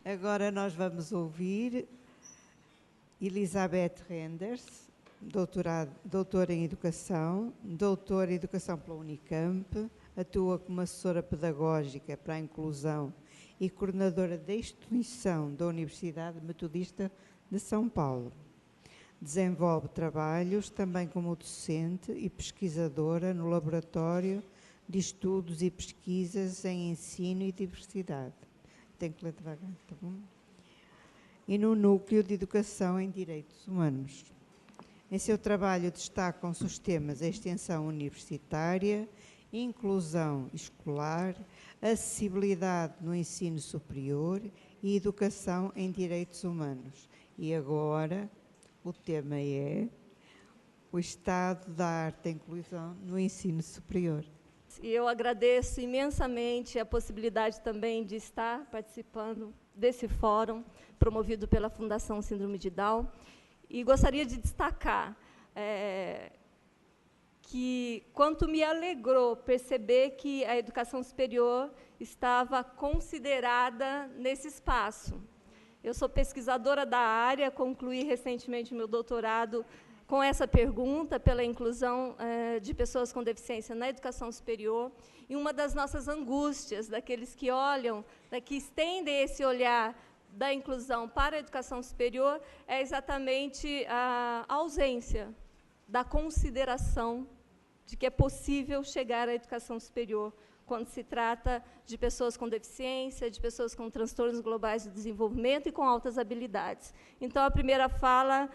Agora nós vamos ouvir Elizabeth Renders, doutora em Educação, doutora em Educação pela Unicamp, atua como assessora pedagógica para a inclusão e coordenadora da instituição da Universidade Metodista de São Paulo. Desenvolve trabalhos também como docente e pesquisadora no Laboratório de Estudos e Pesquisas em Ensino e Diversidade. Tenho que ler devagar, tá bom? E no Núcleo de Educação em Direitos Humanos. Em seu trabalho destacam-se os temas extensão universitária, inclusão escolar, acessibilidade no ensino superior e educação em direitos humanos. E agora o tema é o estado da arte da inclusão no ensino superior. E eu agradeço imensamente a possibilidade também de estar participando desse fórum promovido pela Fundação Síndrome de Down. E gostaria de destacar que quanto me alegrou perceber que a educação superior estava considerada nesse espaço. Eu sou pesquisadora da área, concluí recentemente meu doutorado com essa pergunta pela inclusão de pessoas com deficiência na educação superior, e uma das nossas angústias, daqueles que olham, que estendem esse olhar da inclusão para a educação superior, é exatamente a ausência da consideração de que é possível chegar à educação superior quando se trata de pessoas com deficiência, de pessoas com transtornos globais de desenvolvimento e com altas habilidades. Então, a primeira fala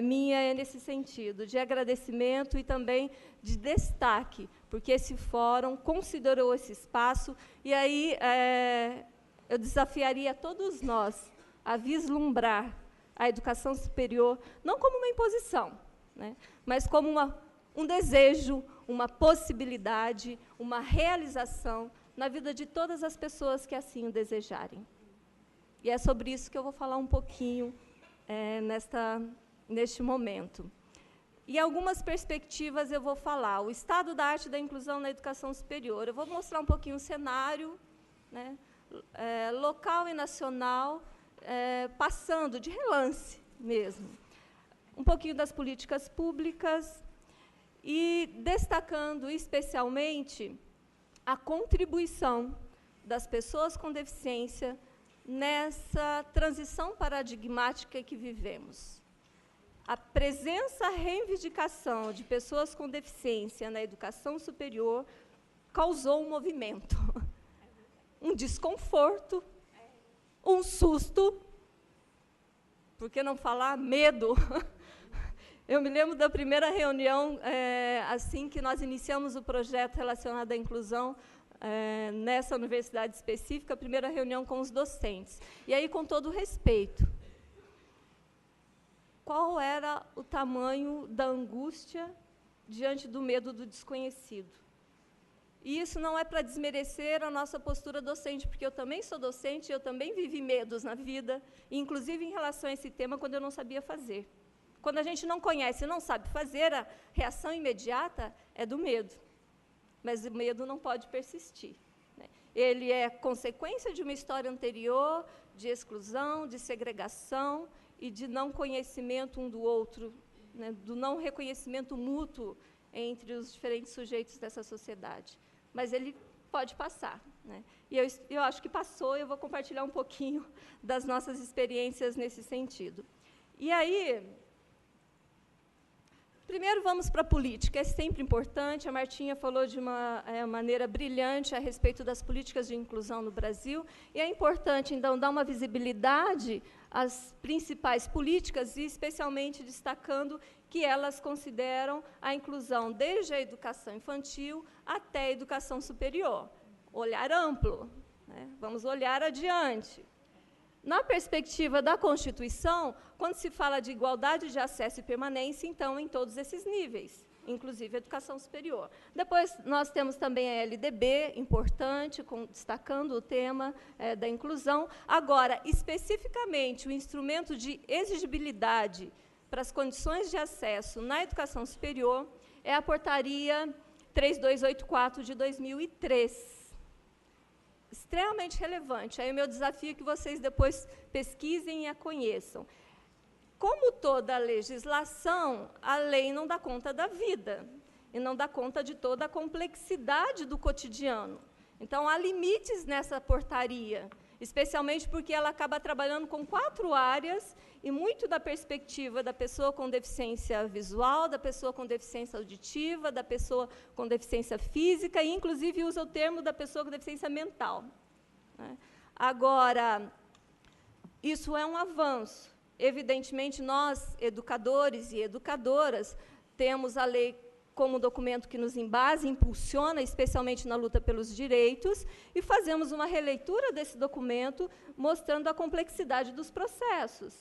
minha é nesse sentido, de agradecimento e também de destaque, porque esse fórum considerou esse espaço, e aí eu desafiaria todos nós a vislumbrar a educação superior, não como uma imposição, né, mas como um desejo, uma possibilidade, uma realização na vida de todas as pessoas que assim o desejarem. E é sobre isso que eu vou falar um pouquinho neste momento. E algumas perspectivas eu vou falar. O estado da arte da inclusão na educação superior. Eu vou mostrar um pouquinho o cenário, né, local e nacional, passando de relance mesmo. Um pouquinho das políticas públicas, e destacando especialmente a contribuição das pessoas com deficiência nessa transição paradigmática que vivemos. A presença, a reivindicação de pessoas com deficiência na educação superior causou um movimento, um desconforto, um susto, por que não falar medo? Eu me lembro da primeira reunião, assim que nós iniciamos o projeto relacionado à inclusão, nessa universidade específica, a primeira reunião com os docentes. E aí, com todo respeito, qual era o tamanho da angústia diante do medo do desconhecido? E isso não é para desmerecer a nossa postura docente, porque eu também sou docente, eu também vivi medos na vida, inclusive em relação a esse tema, quando eu não sabia fazer. Quando a gente não conhece e não sabe fazer, a reação imediata é do medo. Mas o medo não pode persistir, né? Ele é consequência de uma história anterior, de exclusão, de segregação e de não conhecimento um do outro, né, do não reconhecimento mútuo entre os diferentes sujeitos dessa sociedade. Mas ele pode passar, né? E eu acho que passou, e eu vou compartilhar um pouquinho das nossas experiências nesse sentido. E aí, primeiro, vamos para a política. É sempre importante. A Martinha falou de uma maneira brilhante a respeito das políticas de inclusão no Brasil. E é importante, então, dar uma visibilidade às principais políticas, e especialmente destacando que elas consideram a inclusão desde a educação infantil até a educação superior. Olhar amplo, né? Vamos olhar adiante. Na perspectiva da Constituição, quando se fala de igualdade de acesso e permanência, então, em todos esses níveis, inclusive a educação superior. Depois, nós temos também a LDB, importante, destacando o tema da inclusão. Agora, especificamente, o instrumento de exigibilidade para as condições de acesso na educação superior é a Portaria 3284 de 2003. extremamente relevante. Aí o meu desafio é que vocês depois pesquisem e a conheçam. Como toda legislação, a lei não dá conta da vida, e não dá conta de toda a complexidade do cotidiano. Então, há limites nessa portaria, especialmente porque ela acaba trabalhando com 4 áreas, e muito da perspectiva da pessoa com deficiência visual, da pessoa com deficiência auditiva, da pessoa com deficiência física, e, inclusive, usa o termo da pessoa com deficiência mental. Né? Agora, isso é um avanço. Evidentemente, nós, educadores e educadoras, temos a lei como documento que nos embasa, impulsiona, especialmente na luta pelos direitos, e fazemos uma releitura desse documento, mostrando a complexidade dos processos,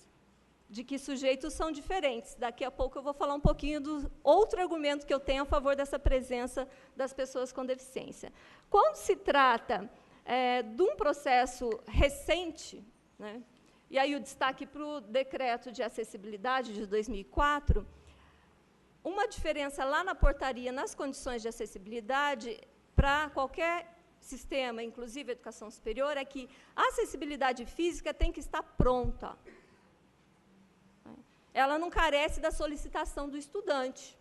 de que sujeitos são diferentes. Daqui a pouco eu vou falar um pouquinho do outro argumento que eu tenho a favor dessa presença das pessoas com deficiência. Quando se trata de um processo recente, né, e aí o destaque para o decreto de acessibilidade de 2004, uma diferença lá na portaria, nas condições de acessibilidade, para qualquer sistema, inclusive a educação superior, é que a acessibilidade física tem que estar pronta. Ela não carece da solicitação do estudante.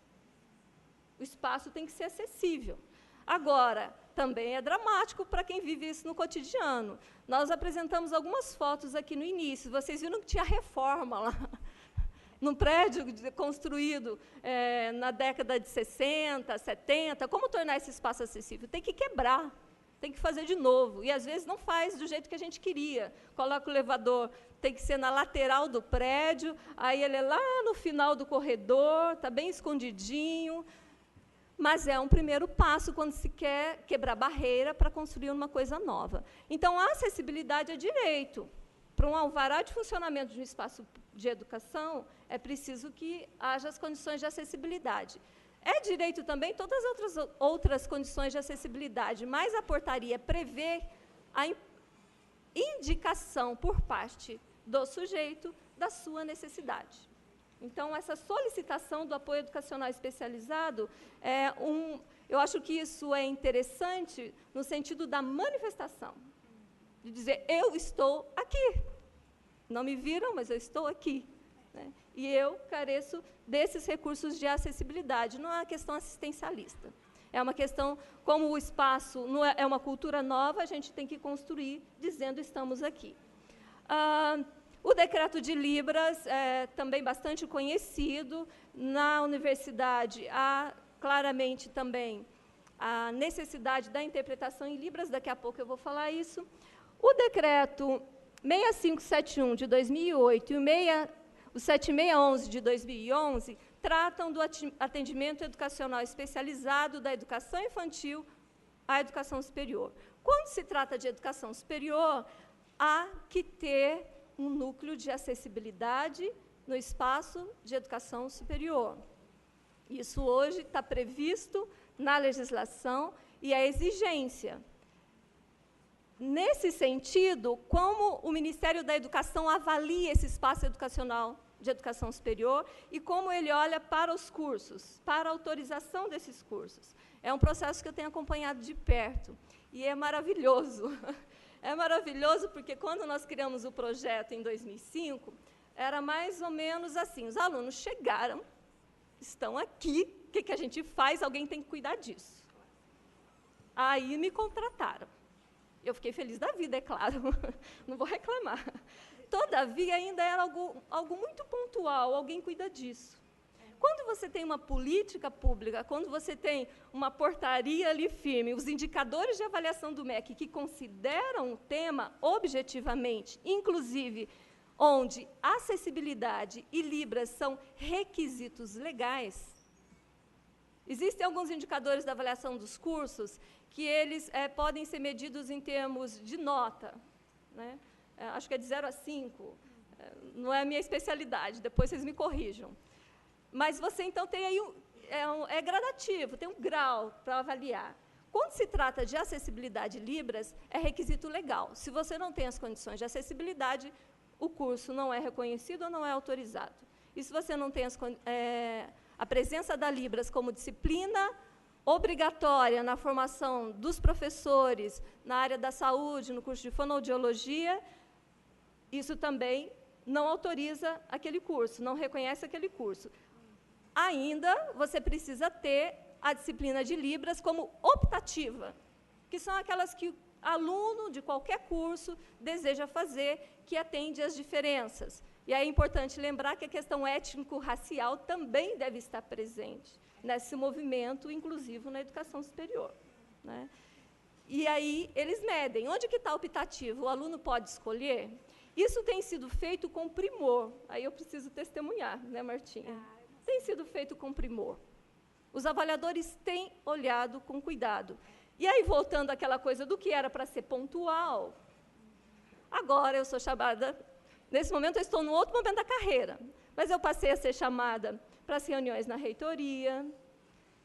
O espaço tem que ser acessível. Agora, também é dramático para quem vive isso no cotidiano. Nós apresentamos algumas fotos aqui no início. Vocês viram que tinha reforma lá, num prédio construído na década de 60, 70. Como tornar esse espaço acessível? Tem que quebrar, tem que fazer de novo. E, às vezes, não faz do jeito que a gente queria. Coloca o elevador, tem que ser na lateral do prédio, aí ele é lá no final do corredor, está bem escondidinho. Mas é um primeiro passo quando se quer quebrar barreira para construir uma coisa nova. Então, a acessibilidade é direito. Para um alvará de funcionamento de um espaço de educação, é preciso que haja as condições de acessibilidade. É direito também todas as outras condições de acessibilidade, mas a portaria prevê a indicação por parte do sujeito da sua necessidade. Então, essa solicitação do apoio educacional especializado, eu acho que isso é interessante no sentido da manifestação, de dizer, eu estou aqui. Não me viram, mas eu estou aqui. Né? E eu careço desses recursos de acessibilidade. Não é uma questão assistencialista. É uma questão, como o espaço não é uma cultura nova, a gente tem que construir dizendo, estamos aqui. O decreto de Libras é também bastante conhecido. Na universidade, há claramente também a necessidade da interpretação em Libras, daqui a pouco eu vou falar isso. O decreto 6571 de 2008 e o 7611 de 2011 tratam do atendimento educacional especializado da educação infantil à educação superior. Quando se trata de educação superior, há que ter um núcleo de acessibilidade no espaço de educação superior. Isso hoje está previsto na legislação e é exigência. Nesse sentido, como o Ministério da Educação avalia esse espaço educacional de educação superior e como ele olha para os cursos, para a autorização desses cursos. É um processo que eu tenho acompanhado de perto e é maravilhoso. É maravilhoso porque, quando nós criamos o projeto em 2005, era mais ou menos assim, os alunos chegaram, estão aqui, o que a gente faz? Alguém tem que cuidar disso. Aí me contrataram. Eu fiquei feliz da vida, é claro, não vou reclamar. Todavia, ainda era algo muito pontual, alguém cuida disso. Quando você tem uma política pública, quando você tem uma portaria ali firme, os indicadores de avaliação do MEC que consideram o tema objetivamente, inclusive onde acessibilidade e Libras são requisitos legais, existem alguns indicadores da avaliação dos cursos que eles podem ser medidos em termos de nota, né? Acho que é de 0 a 5, não é a minha especialidade, depois vocês me corrijam. Mas você, então, tem aí é gradativo, tem um grau para avaliar. Quando se trata de acessibilidade Libras, é requisito legal. Se você não tem as condições de acessibilidade, o curso não é reconhecido ou não é autorizado. E se você não tem a presença da Libras como disciplina obrigatória na formação dos professores na área da saúde, no curso de fonoaudiologia, isso também não autoriza aquele curso, não reconhece aquele curso. Ainda você precisa ter a disciplina de Libras como optativa, que são aquelas que o aluno de qualquer curso deseja fazer, que atende às diferenças. E aí é importante lembrar que a questão étnico-racial também deve estar presente nesse movimento inclusivo na educação superior, né? E aí eles medem. Onde que está o optativo? O aluno pode escolher? Isso tem sido feito com primor. Aí eu preciso testemunhar, né, Martinha? Tem sido feito com primor. Os avaliadores têm olhado com cuidado. E aí, voltando àquela coisa do que era para ser pontual, agora eu sou chamada, nesse momento eu estou num outro momento da carreira, mas eu passei a ser chamada para as reuniões na reitoria,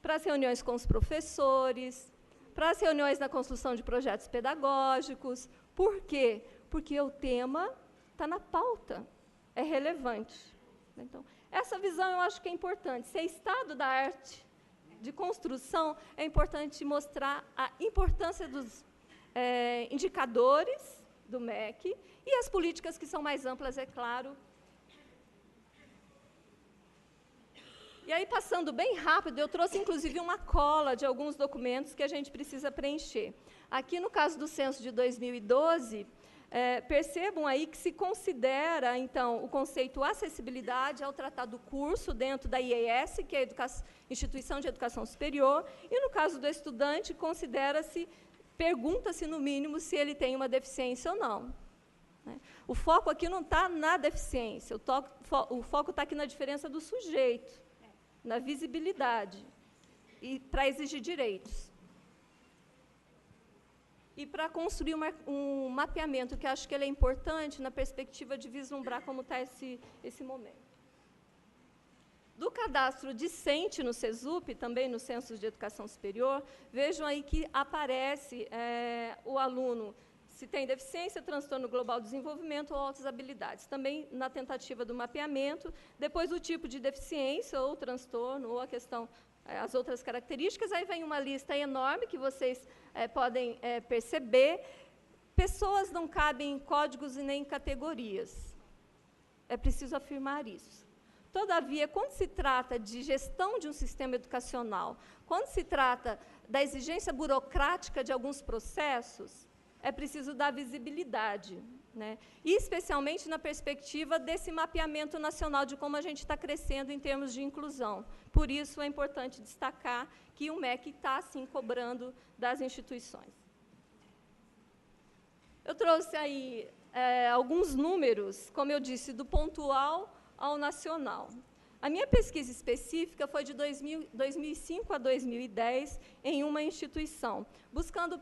para as reuniões com os professores, para as reuniões na construção de projetos pedagógicos. Por quê? Porque o tema está na pauta, é relevante. Então, essa visão eu acho que é importante. Ser estado da arte de construção, é importante mostrar a importância dos indicadores do MEC e as políticas que são mais amplas, é claro. E aí, passando bem rápido, eu trouxe, inclusive, uma cola de alguns documentos que a gente precisa preencher. Aqui, no caso do censo de 2012, percebam aí que se considera, então, o conceito acessibilidade ao tratar do curso dentro da IES, que é a Instituição de Educação Superior, e, no caso do estudante, considera-se, pergunta-se, no mínimo, se ele tem uma deficiência ou não. O foco aqui não está na deficiência, o foco está aqui na diferença do sujeito, na visibilidade, e para exigir direitos. E para construir um mapeamento, que acho que ele é importante na perspectiva de vislumbrar como está esse momento. Do cadastro discente no CESUP, também no Censo de Educação Superior, vejam aí que aparece o aluno, se tem deficiência, transtorno global do desenvolvimento ou outras habilidades. Também na tentativa do mapeamento, depois o tipo de deficiência ou transtorno, ou a questão, as outras características, aí vem uma lista enorme que vocês podem perceber. Pessoas não cabem em códigos e nem em categorias. É preciso afirmar isso. Todavia, quando se trata de gestão de um sistema educacional, quando se trata da exigência burocrática de alguns processos, é preciso dar visibilidade, né? E especialmente na perspectiva desse mapeamento nacional de como a gente está crescendo em termos de inclusão. Por isso, é importante destacar que o MEC está, sim, cobrando das instituições. Eu trouxe aí alguns números, como eu disse, do pontual ao nacional. A minha pesquisa específica foi de 2005 a 2010 em uma instituição, buscando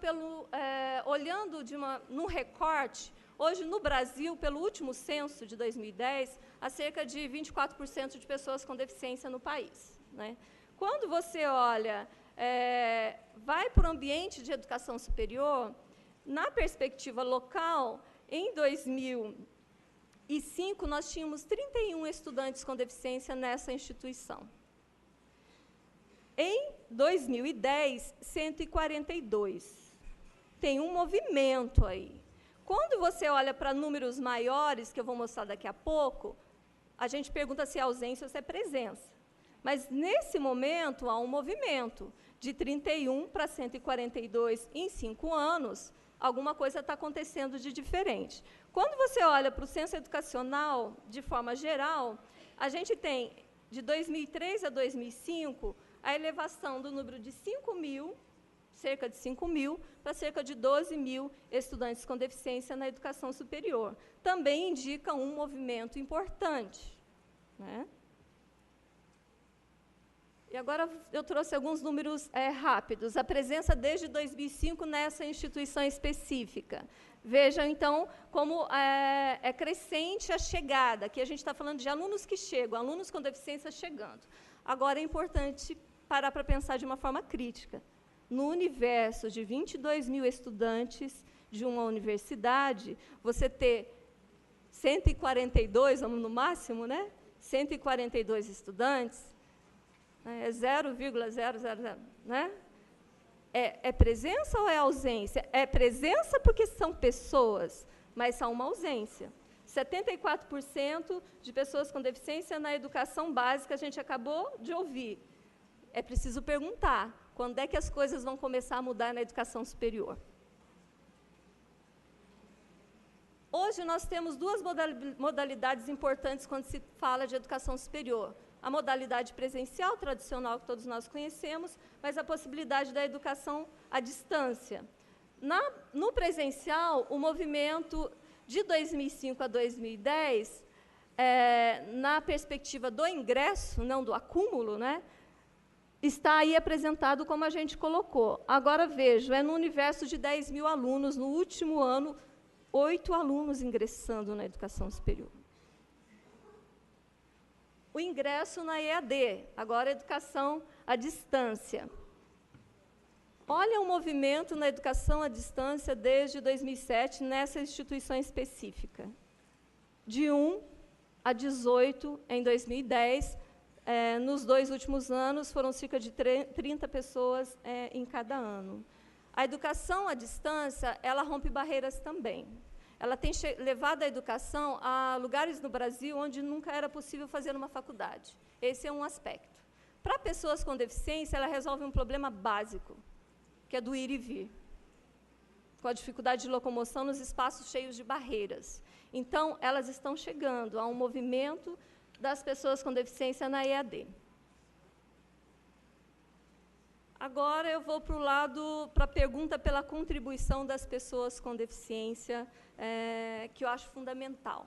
olhando num recorte. Hoje, no Brasil, pelo último censo de 2010, há cerca de 24% de pessoas com deficiência no país, né? Quando você olha, vai para o ambiente de educação superior, na perspectiva local, em 2005, nós tínhamos 31 estudantes com deficiência nessa instituição. Em 2010, 142. Tem um movimento aí. Quando você olha para números maiores, que eu vou mostrar daqui a pouco, a gente pergunta se é ausência ou se é presença. Mas, nesse momento, há um movimento de 31 para 142 em 5 anos, alguma coisa está acontecendo de diferente. Quando você olha para o censo educacional, de forma geral, a gente tem, de 2003 a 2005, a elevação do número de 5.000, cerca de 5.000, para cerca de 12.000 estudantes com deficiência na educação superior. Também indica um movimento importante, né? E agora eu trouxe alguns números rápidos. A presença desde 2005 nessa instituição específica. Vejam, então, como é crescente a chegada. Aqui a gente está falando de alunos que chegam, alunos com deficiência chegando. Agora, é importante parar para pensar de uma forma crítica. No universo de 22.000 estudantes de uma universidade, você ter 142, vamos no máximo, né? 142 estudantes, é 0,000, né? É presença ou é ausência? É presença porque são pessoas, mas são uma ausência. 74% de pessoas com deficiência na educação básica, a gente acabou de ouvir. É preciso perguntar, quando é que as coisas vão começar a mudar na educação superior? Hoje nós temos duas modalidades importantes quando se fala de educação superior. A modalidade presencial, tradicional, que todos nós conhecemos, mas a possibilidade da educação à distância. No presencial, o movimento de 2005 a 2010, na perspectiva do ingresso, não do acúmulo, né, está aí apresentado como a gente colocou. Agora, vejo, no universo de 10 mil alunos, no último ano, 8 alunos ingressando na educação superior. O ingresso na EAD, agora educação à distância. Olha o movimento na educação à distância desde 2007, nessa instituição específica. De 1 a 18 em 2010, nos 2 últimos anos, foram cerca de 30 pessoas em cada ano. A educação à distância, ela rompe barreiras também. Ela tem levado a educação a lugares no Brasil onde nunca era possível fazer uma faculdade. Esse é um aspecto. Para pessoas com deficiência, ela resolve um problema básico, que é do ir e vir, com a dificuldade de locomoção nos espaços cheios de barreiras. Então, elas estão chegando a um movimento das pessoas com deficiência na EAD. Agora eu vou para a pergunta pela contribuição das pessoas com deficiência, que eu acho fundamental.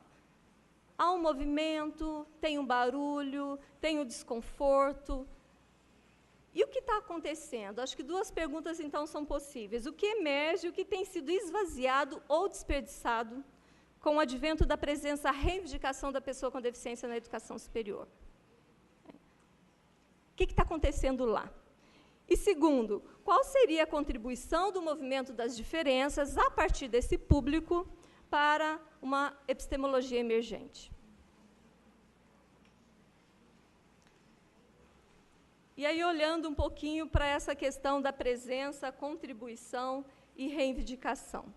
Há um movimento, tem um barulho, tem um desconforto. E o que está acontecendo? Acho que 2 perguntas, então, são possíveis. O que emerge, o que tem sido esvaziado ou desperdiçado com o advento da presença, a reivindicação da pessoa com deficiência na educação superior? O que está acontecendo lá? E, segundo, qual seria a contribuição do movimento das diferenças, a partir desse público, para uma epistemologia emergente? E aí, olhando um pouquinho para essa questão da presença, contribuição e reivindicação.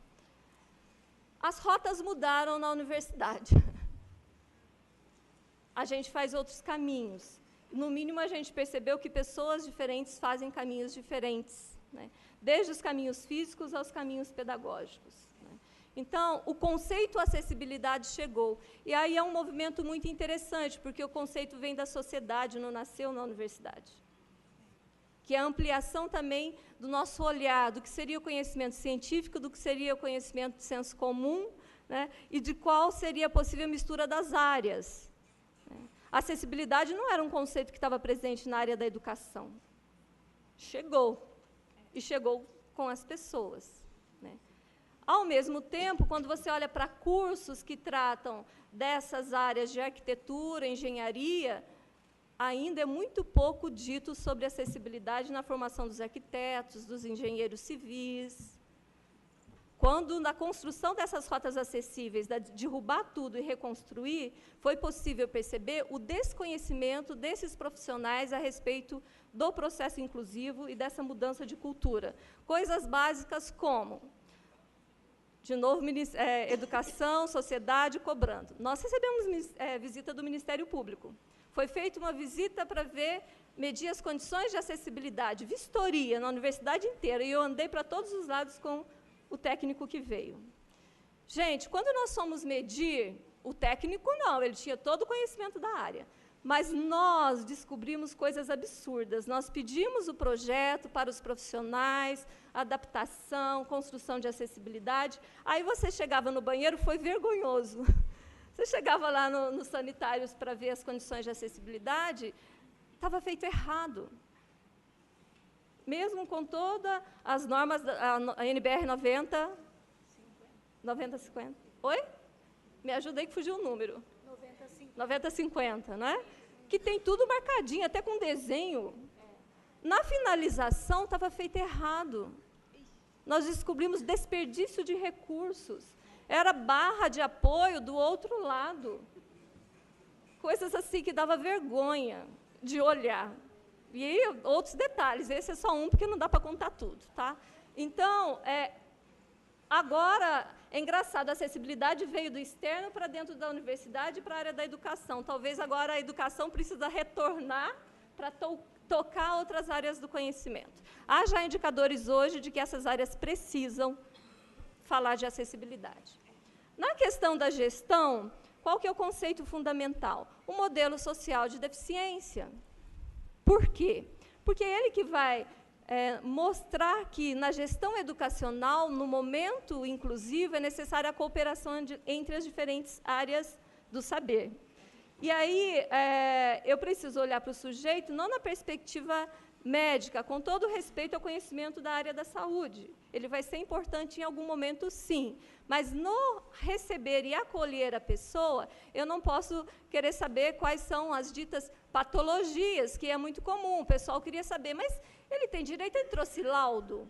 As rotas mudaram na universidade. A gente faz outros caminhos. No mínimo, a gente percebeu que pessoas diferentes fazem caminhos diferentes, né? Desde os caminhos físicos aos caminhos pedagógicos, né? Então, o conceito acessibilidade chegou. E aí é um movimento muito interessante, porque o conceito vem da sociedade, não nasceu na universidade. Que é a ampliação também do nosso olhar, do que seria o conhecimento científico, do que seria o conhecimento de senso comum, né? E de qual seria a possível mistura das áreas. A acessibilidade não era um conceito que estava presente na área da educação. Chegou, e chegou com as pessoas, né? Ao mesmo tempo, quando você olha para cursos que tratam dessas áreas de arquitetura, engenharia, ainda é muito pouco dito sobre acessibilidade na formação dos arquitetos, dos engenheiros civis. Quando, na construção dessas rotas acessíveis, de derrubar tudo e reconstruir, foi possível perceber o desconhecimento desses profissionais a respeito do processo inclusivo e dessa mudança de cultura. Coisas básicas como, de novo, educação, sociedade, cobrando. Nós recebemos visita do Ministério Público. Foi feita uma visita para medir as condições de acessibilidade, vistoria na universidade inteira, e eu andei para todos os lados com o técnico que veio. Gente, quando nós fomos medir, o técnico não, ele tinha todo o conhecimento da área, mas nós descobrimos coisas absurdas. Nós pedimos o projeto para os profissionais, adaptação, construção de acessibilidade, aí você chegava no banheiro, foi vergonhoso. Você chegava lá nos sanitários para ver as condições de acessibilidade, estava feito errado. Mesmo com todas as normas da NBR 90-50. Oi? Me ajuda aí que fugiu o número. 90-50, né? Que tem tudo marcadinho, até com desenho. Na finalização, estava feito errado. Nós descobrimos desperdício de recursos. Era barra de apoio do outro lado. Coisas assim que dava vergonha de olhar. E outros detalhes, esse é só um, porque não dá para contar tudo. Tá? Então, agora, é engraçado, a acessibilidade veio do externo para dentro da universidade e para a área da educação. Talvez agora a educação precisa retornar para tocar outras áreas do conhecimento. Há já indicadores hoje de que essas áreas precisam falar de acessibilidade. Na questão da gestão, qual que é o conceito fundamental? O modelo social de deficiência. Por quê? Porque é ele que vai mostrar que, na gestão educacional, no momento inclusivo, é necessária a cooperação entre as diferentes áreas do saber. E aí, eu preciso olhar para o sujeito, não na perspectiva médica, com todo respeito ao conhecimento da área da saúde. Ele vai ser importante em algum momento, sim, mas no receber e acolher a pessoa, eu não posso querer saber quais são as ditas patologias, que é muito comum. O pessoal queria saber, mas ele tem direito, ele trouxe laudo?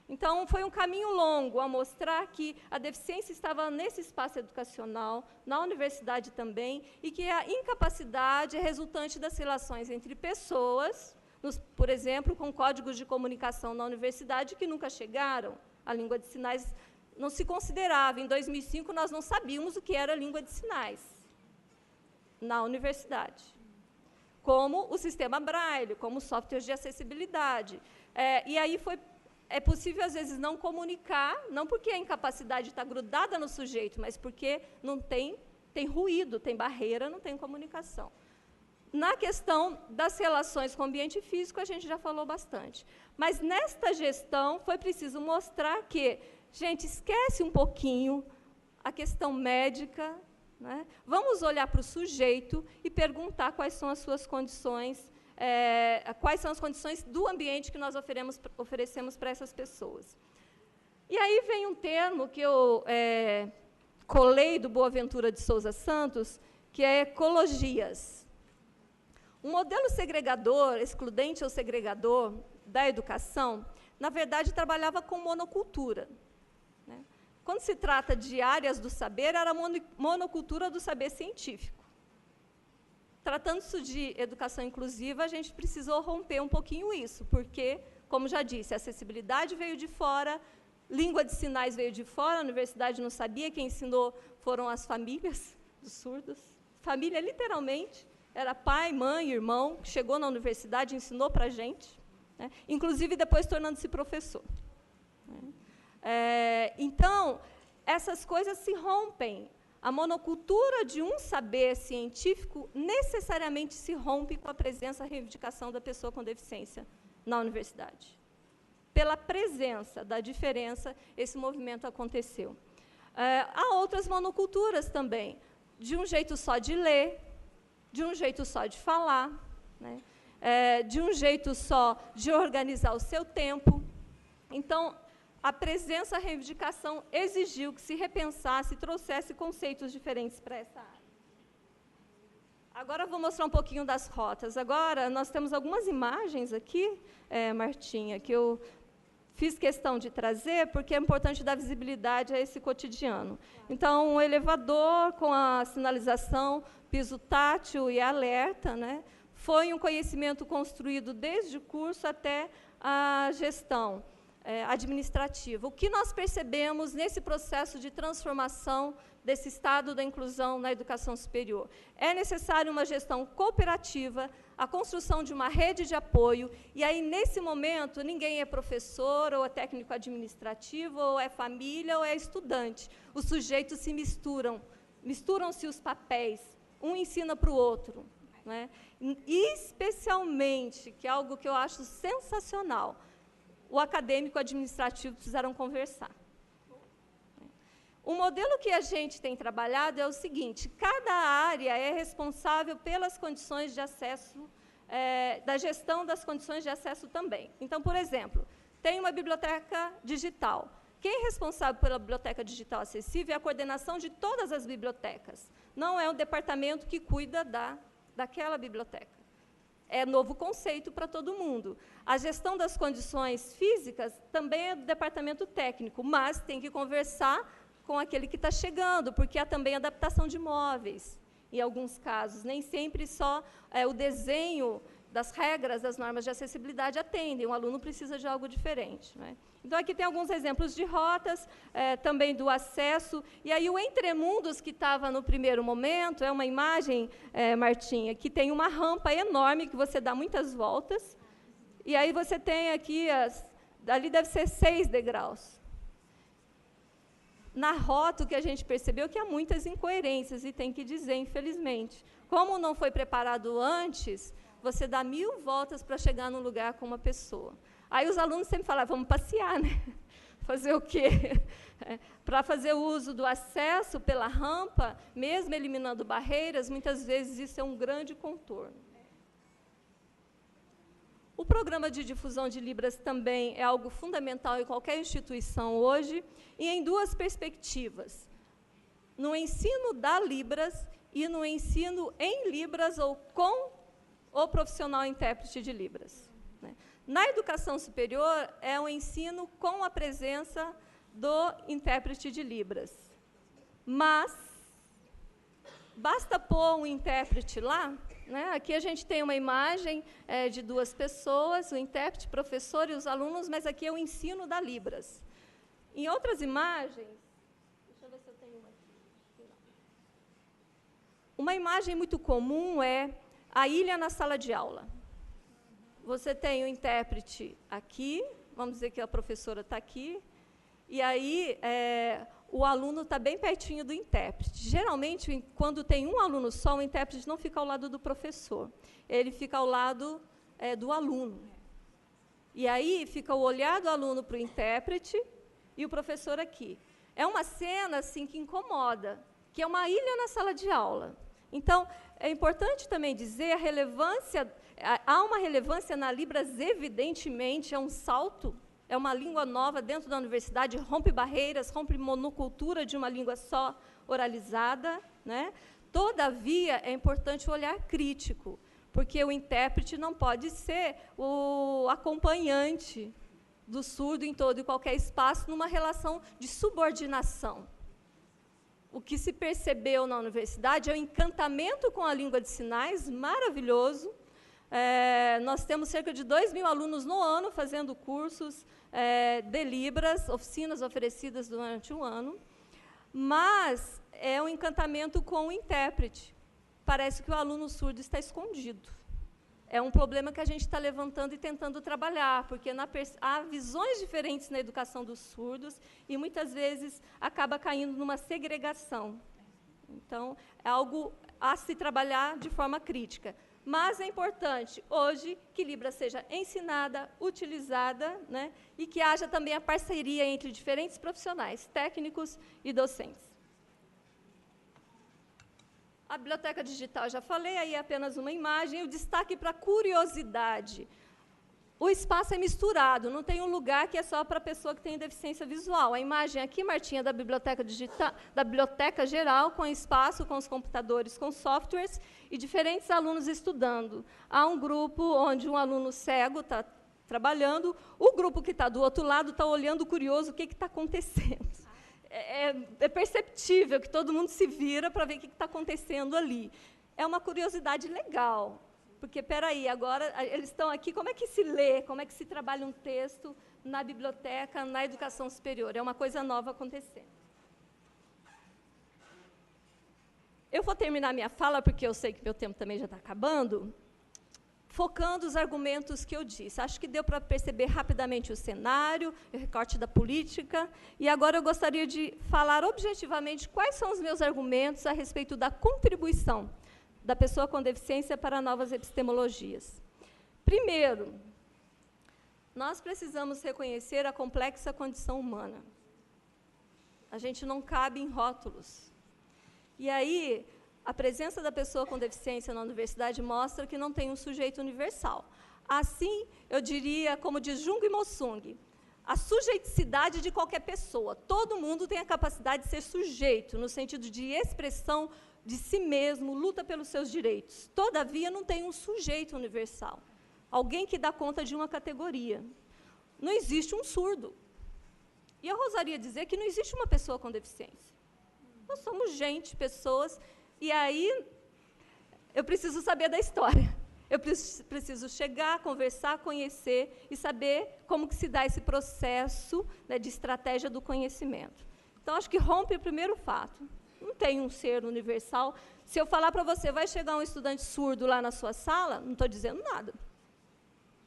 Então, foi um caminho longo a mostrar que a deficiência estava nesse espaço educacional, na universidade também, e que a incapacidade é resultante das relações entre pessoas, por exemplo, com códigos de comunicação na universidade que nunca chegaram. A língua de sinais não se considerava. Em 2005, nós não sabíamos o que era língua de sinais na universidade. Como o sistema Braille, como softwares de acessibilidade. E aí é possível, às vezes, não comunicar, não porque a incapacidade está grudada no sujeito, mas porque não tem ruído, tem barreira, não tem comunicação. Na questão das relações com o ambiente físico, a gente já falou bastante. Mas, nesta gestão, foi preciso mostrar que, gente, esquece um pouquinho a questão médica, né? Vamos olhar para o sujeito e perguntar quais são as suas condições, quais são as condições do ambiente que nós oferecemos para essas pessoas. E aí vem um termo que eu colei do Boaventura de Souza Santos, que é ecologias. Um modelo segregador, excludente ou segregador da educação, na verdade, trabalhava com monocultura. Né? Quando se trata de áreas do saber, era a monocultura do saber científico. Tratando-se de educação inclusiva, a gente precisou romper um pouquinho isso, porque, como já disse, a acessibilidade veio de fora, língua de sinais veio de fora, a universidade não sabia, quem ensinou foram as famílias dos surdos. Família, literalmente, era pai, mãe, irmão, que chegou na universidade e ensinou para a gente, né? Inclusive depois tornando-se professor. Então, essas coisas se rompem. A monocultura de um saber científico necessariamente se rompe com a presença e reivindicação da pessoa com deficiência na universidade. Pela presença da diferença, esse movimento aconteceu. Há outras monoculturas também, de um jeito só de ler, de um jeito só de falar, né? De um jeito só de organizar o seu tempo. Então, a presença, a reivindicação exigiu que se repensasse e trouxesse conceitos diferentes para essa área. Agora, eu vou mostrar um pouquinho das rotas. Agora, nós temos algumas imagens aqui, Martinha, que eu fiz questão de trazer, porque é importante dar visibilidade a esse cotidiano. Então, um elevador com a sinalização, piso tátil e alerta, né? Foi um conhecimento construído desde o curso até a gestão administrativa. O que nós percebemos nesse processo de transformação desse estado da inclusão na educação superior? É necessário uma gestão cooperativa, a construção de uma rede de apoio, e aí, nesse momento, ninguém é professor, ou é técnico administrativo, ou é família, ou é estudante. Os sujeitos se misturam-se os papéis, um ensina para o outro. Né? E, especialmente, que é algo que eu acho sensacional, o acadêmico e o administrativo precisaram conversar. O modelo que a gente tem trabalhado é o seguinte: cada área é responsável pelas condições de acesso, da gestão das condições de acesso também. Então, por exemplo, tem uma biblioteca digital. Quem é responsável pela biblioteca digital acessível é a coordenação de todas as bibliotecas. Não é o departamento que cuida daquela biblioteca. É novo conceito para todo mundo. A gestão das condições físicas também é do departamento técnico, mas tem que conversar com aquele que está chegando, porque há também adaptação de móveis, em alguns casos. Nem sempre só o desenho das regras, das normas de acessibilidade atendem, o aluno precisa de algo diferente, né? Então, aqui tem alguns exemplos de rotas, também do acesso, e aí o Entremundos, que estava no primeiro momento, é uma imagem, Martinha, que tem uma rampa enorme, que você dá muitas voltas, e aí você tem aqui, ali deve ser 6 degraus. Na rota, o que a gente percebeu é que há muitas incoerências, e tem que dizer, infelizmente. Como não foi preparado antes, você dá 1000 voltas para chegar num lugar com uma pessoa. Aí os alunos sempre falam, vamos passear, né? Fazer o quê? Para fazer o uso do acesso pela rampa, mesmo eliminando barreiras, muitas vezes isso é um grande contorno. O programa de difusão de Libras também é algo fundamental em qualquer instituição hoje, e em 2 perspectivas. No ensino da Libras e no ensino em Libras ou com o profissional intérprete de Libras. Na educação superior, é um ensino com a presença do intérprete de Libras. Mas, basta pôr um intérprete lá, né? Aqui a gente tem uma imagem de 2 pessoas, o intérprete, o professor e os alunos, mas aqui é o ensino da Libras. Em outras imagens, deixa eu ver se eu tenho uma aqui. Uma imagem muito comum é a ilha na sala de aula. Você tem o intérprete aqui, vamos dizer que a professora está aqui, e aí o aluno está bem pertinho do intérprete. Geralmente, quando tem um aluno só, o intérprete não fica ao lado do professor, ele fica ao lado do aluno. E aí fica o olhar do aluno para o intérprete e o professor aqui. É uma cena assim, que incomoda, que é uma ilha na sala de aula. Então, é importante também dizer a relevância. Há uma relevância na Libras, evidentemente, é um salto, é uma língua nova dentro da universidade, rompe barreiras, rompe monocultura de uma língua só oralizada, né? Todavia, é importante o olhar crítico, porque o intérprete não pode ser o acompanhante do surdo em todo e qualquer espaço, numa relação de subordinação. O que se percebeu na universidade é o encantamento com a língua de sinais, maravilhoso. Nós temos cerca de 2.000 alunos no ano fazendo cursos de Libras, oficinas oferecidas durante um ano, mas é um encantamento com o intérprete. Parece que o aluno surdo está escondido. É um problema que a gente está levantando e tentando trabalhar, porque há visões diferentes na educação dos surdos e, muitas vezes, acaba caindo numa segregação. Então, é algo a se trabalhar de forma crítica. Mas é importante, hoje, que Libras seja ensinada, utilizada, né, e que haja também a parceria entre diferentes profissionais, técnicos e docentes. A biblioteca digital, já falei, aí é apenas uma imagem, o destaque para a curiosidade. O espaço é misturado, não tem um lugar que é só para a pessoa que tem deficiência visual. A imagem aqui, Martinha, da biblioteca digital, da biblioteca geral, com espaço, com os computadores, com softwares, e diferentes alunos estudando. Há um grupo onde um aluno cego está trabalhando, o grupo que está do outro lado está olhando curioso o que está acontecendo. É perceptível que todo mundo se vira para ver o que está acontecendo ali. É uma curiosidade legal, porque, peraí, agora eles estão aqui, como é que se lê, como é que se trabalha um texto na biblioteca, na educação superior? É uma coisa nova acontecendo. Eu vou terminar minha fala, porque eu sei que meu tempo também já está acabando, focando os argumentos que eu disse. Acho que deu para perceber rapidamente o cenário, o recorte da política, e agora eu gostaria de falar objetivamente quais são os meus argumentos a respeito da contribuição da pessoa com deficiência para novas epistemologias. Primeiro, nós precisamos reconhecer a complexa condição humana. A gente não cabe em rótulos. E aí, a presença da pessoa com deficiência na universidade mostra que não tem um sujeito universal. Assim, eu diria, como diz Jung e Mossung, a sujeiticidade de qualquer pessoa. Todo mundo tem a capacidade de ser sujeito, no sentido de expressão de si mesmo, luta pelos seus direitos. Todavia, não tem um sujeito universal. Alguém que dá conta de uma categoria. Não existe um surdo. E eu ousaria dizer que não existe uma pessoa com deficiência. Nós somos gente, pessoas, e aí eu preciso saber da história. Eu preciso chegar, conversar, conhecer e saber como que se dá esse processo, né, de estratégia do conhecimento. Então, acho que rompe o primeiro fato. Não tem um ser universal. Se eu falar para você, vai chegar um estudante surdo lá na sua sala, não estou dizendo nada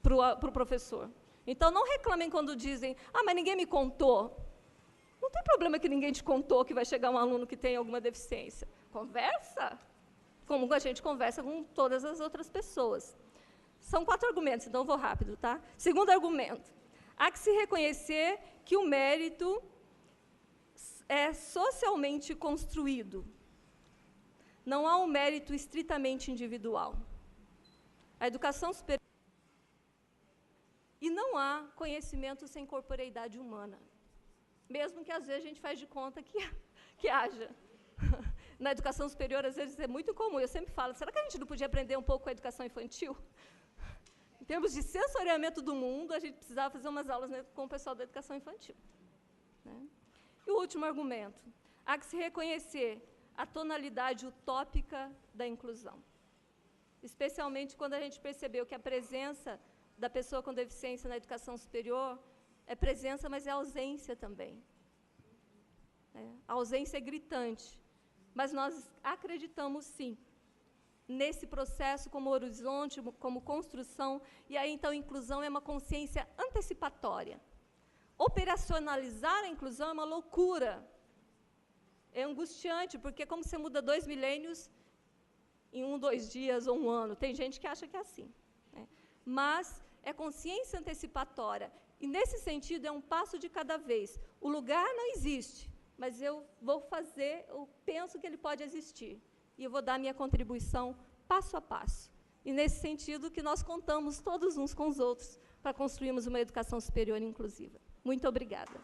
para o professor. Então, não reclamem quando dizem, mas ninguém me contou. Não tem problema que ninguém te contou que vai chegar um aluno que tem alguma deficiência. Conversa, como a gente conversa com todas as outras pessoas. São 4 argumentos, então eu vou rápido, tá? Segundo argumento, há que se reconhecer que o mérito é socialmente construído. Não há um mérito estritamente individual. A educação superior... E não há conhecimento sem corporeidade humana. Mesmo que, às vezes, a gente faz de conta que haja. Na educação superior, às vezes, é muito comum. Eu sempre falo, será que a gente não podia aprender um pouco com a educação infantil? Em termos de sensoriamento do mundo, a gente precisava fazer umas aulas, né, com o pessoal da educação infantil. Né? E o último argumento, há que se reconhecer a tonalidade utópica da inclusão. Especialmente quando a gente percebeu que a presença da pessoa com deficiência na educação superior é presença, mas é ausência também. A ausência é gritante. Mas nós acreditamos, sim, nesse processo como horizonte, como construção, e aí, então, inclusão é uma consciência antecipatória. Operacionalizar a inclusão é uma loucura. É angustiante, porque é como você muda 2 milênios em 1, 2 dias ou 1 ano. Tem gente que acha que é assim. Né? Mas é consciência antecipatória. E, nesse sentido, é um passo de cada vez. O lugar não existe, mas eu vou fazer, eu penso que ele pode existir. E eu vou dar minha contribuição passo a passo. E, nesse sentido, que nós contamos todos uns com os outros para construirmos uma educação superior inclusiva. Muito obrigada.